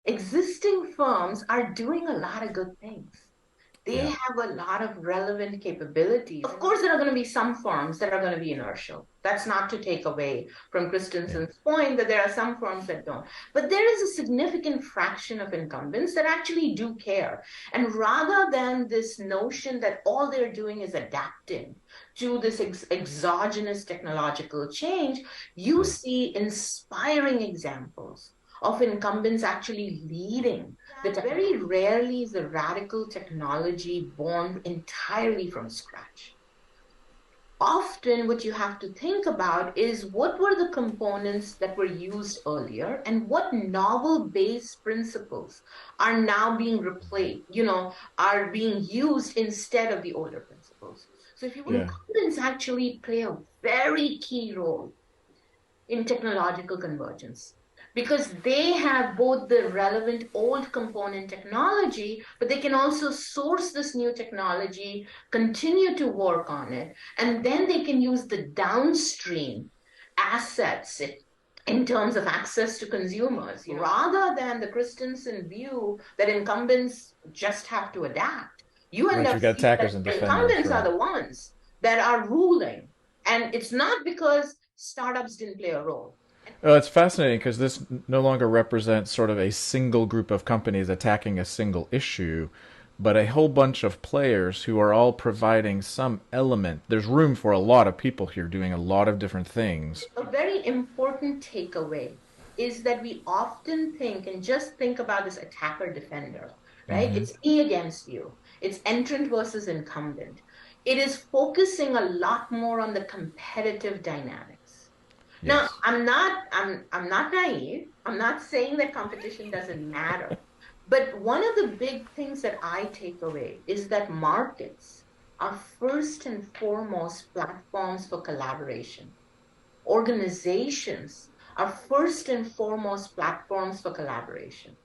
Existing firms are doing a lot of good things. They Yeah. have a lot of relevant capabilities. Of course, there are going to be some firms that are going to be inertial. That's not to take away from Yeah. Christensen's point that there are some firms that don't. But there is a significant fraction of incumbents that actually do care. And rather than this notion that all they're doing is adapting to this exogenous technological change, you Yeah. see inspiring examples of incumbents actually leading that very rarely is a radical technology born entirely from scratch. Often, what you have to think about is what were the components that were used earlier and what novel base principles are now being replaced, are being used instead of the older principles. So, if you Yeah. incumbents actually play a very key role in technological convergence because they have both the relevant old component technology, but they can also source this new technology, continue to work on it, and then they can use the downstream assets in terms of access to consumers, rather than the Christensen view that incumbents just have to adapt. You end Right. up You've got seeing that attackers and defenders, incumbents are right? the ones that are ruling. And it's not because startups didn't play a role. Well, it's fascinating because this no longer represents sort of a single group of companies attacking a single issue, but a whole bunch of players who are all providing some element. There's room for a lot of people here doing a lot of different things. A very important takeaway is that we often think and just think about this attacker defender, right? Hmm. It's me against you. It's entrant versus incumbent. It is focusing a lot more on the competitive dynamics. Now, Yes. I'm not naive. I'm not saying that competition doesn't matter. But one of the big things that I take away is that markets are first and foremost platforms for collaboration. Organizations are first and foremost platforms for collaboration.